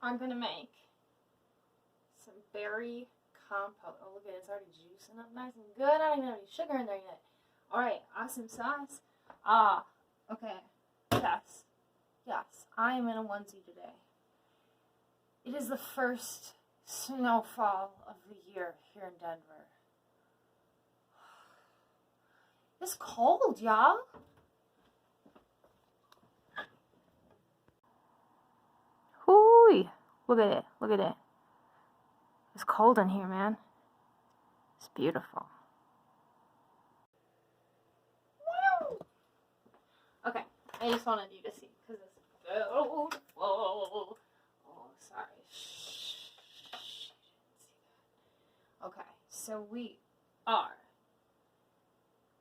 I'm going to make some berry compote. Oh, look at it. It's already juicing up nice and good. I don't even have any sugar in there yet. Alright, awesome sauce. Okay. Yes, I am in a onesie today. It is the first snowfall of the year here in Denver. It's cold, y'all. Hooey. Look at it. Look at it. It's cold in here, man. It's beautiful. Okay, I just wanted you to see because it's beautiful. Oh, sorry. Shh. Okay, so we are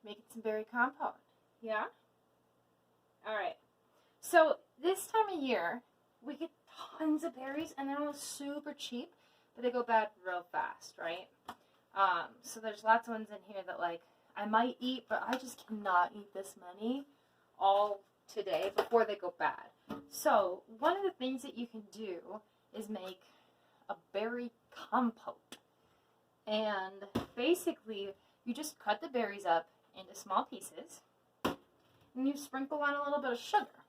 making some berry compote. Yeah? Alright. So this time of year, we get tons of berries and they're all super cheap, but they go bad real fast, right? So there's lots of ones in here that like I might eat, but I just cannot eat this many all today before they go bad. So one of the things that you can do is make a berry compote. And basically you just cut the berries up into small pieces and you sprinkle on a little bit of sugar.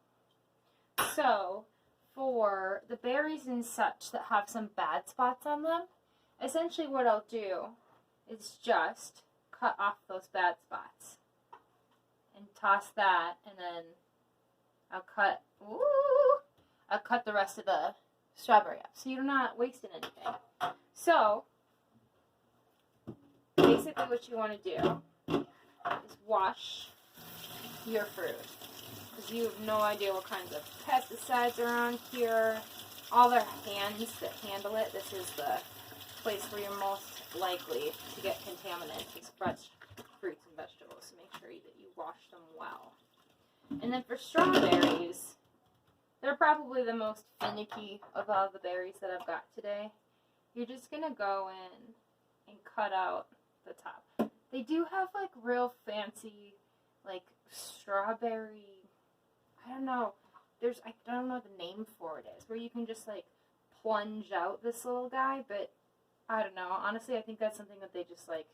So for the berries and such that have some bad spots on them, essentially what I'll do is just cut off those bad spots and toss that, and then I'll cut the rest of the strawberry up so you're not wasting anything. So basically what you want to do is wash your fruit, because you have no idea what kinds of pesticides are on here. All their hands that handle it, this is the place where you're most likely to get contaminants is fresh fruits and vegetables, so make sure that you wash them well. And then for strawberries, they're probably the most finicky of all the berries that I've got today. You're just going to go in and cut out the top. They do have like real fancy like strawberry, I don't know the name for it is, where you can just like plunge out this little guy, but I don't know. Honestly, I think that's something that they just like,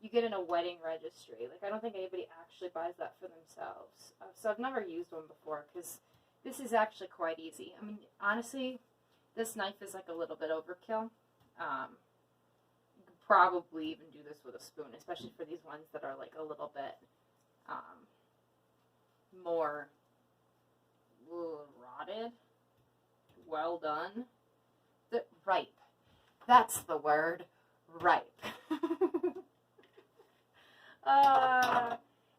you get in a wedding registry. Like, I don't think anybody actually buys that for themselves. So I've never used one before because this is actually quite easy. I mean, honestly, this knife is like a little bit overkill. You could probably even do this with a spoon, especially for these ones that are like a little bit more rotted. Well done. Ripe. That's the word. Ripe.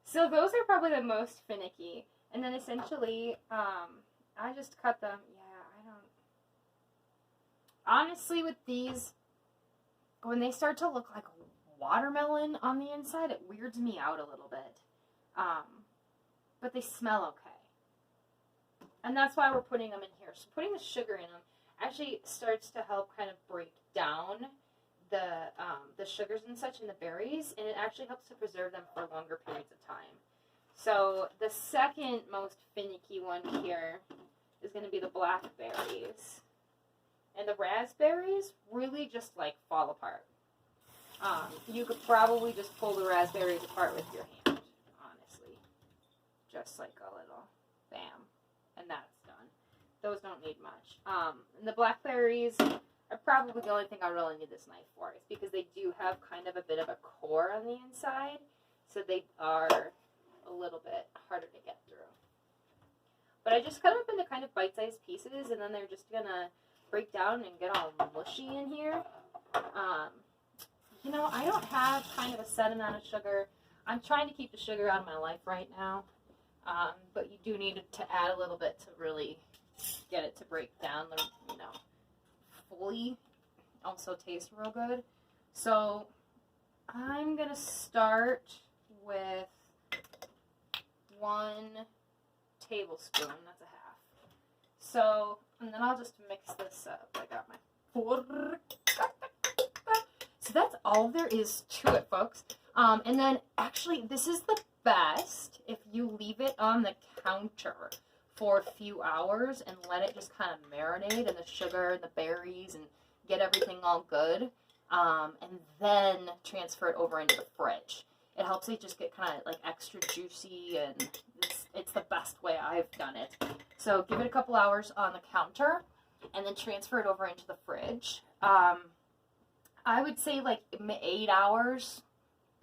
So those are probably the most finicky. And then essentially, I just cut them. Yeah, honestly, with these, when they start to look like watermelon on the inside, it weirds me out a little bit. But they smell okay. And that's why we're putting them in here. So putting the sugar in them actually starts to help kind of break down the sugars and such in the berries, and it actually helps to preserve them for longer periods of time. So the second most finicky one here is going to be the blackberries. And the raspberries really just like fall apart. You could probably just pull the raspberries apart with your hand, honestly. Just like a little bam. And that's done. Those don't need much. And the blackberries are probably the only thing I really need this knife for, is because they do have kind of a bit of a core on the inside, so they are a little bit harder to get through. But I just cut them up into kind of bite-sized pieces, and then they're just gonna break down and get all mushy in here. You know, I don't have kind of a set amount of sugar. I'm trying to keep the sugar out of my life right now, but you do need to add a little bit to really get it to break down, you know, fully, also taste real good. So I'm gonna start with 1 tablespoon. That's a half. So, and then I'll just mix this up. I got my fork. So that's all there is to it, folks. And then actually, this is the best if you leave it on the counter for a few hours and let it just kind of marinate in the sugar and the berries and get everything all good. And then transfer it over into the fridge. It helps it just get kind of like extra juicy, and it's the best way I've done it. So give it a couple hours on the counter and then transfer it over into the fridge. I would say like 8 hours,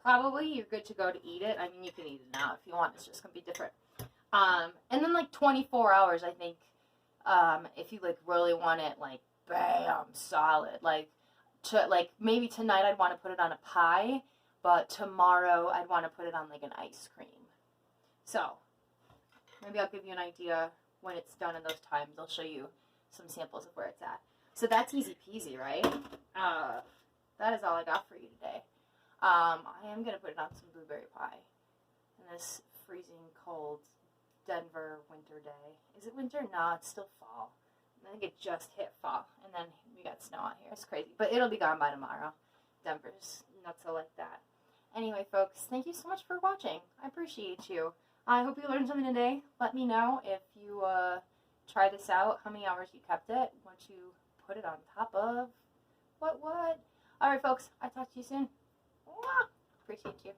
probably, you're good to go to eat it. I mean, you can eat it now if you want. It's just going to be different. And then like 24 hours, I think, if you like really want it like bam, solid. Like maybe tonight I'd want to put it on a pie, but tomorrow I'd want to put it on like an ice cream. So maybe I'll give you an idea when it's done in those times. I'll show you some samples of where it's at. So that's easy peasy, right? That is all I got for you today. I am going to put it on some blueberry pie in this freezing cold Denver winter day. Is it winter? No, it's still fall. I think it just hit fall, and then we got snow out here. It's crazy, but it'll be gone by tomorrow. Denver's nuts like that. Anyway, folks, thank you so much for watching. I appreciate you. I hope you learned something today. Let me know if you try this out, how many hours you kept it, once you put it on top of what. All right, folks, I'll talk to you soon. Mwah! Appreciate you.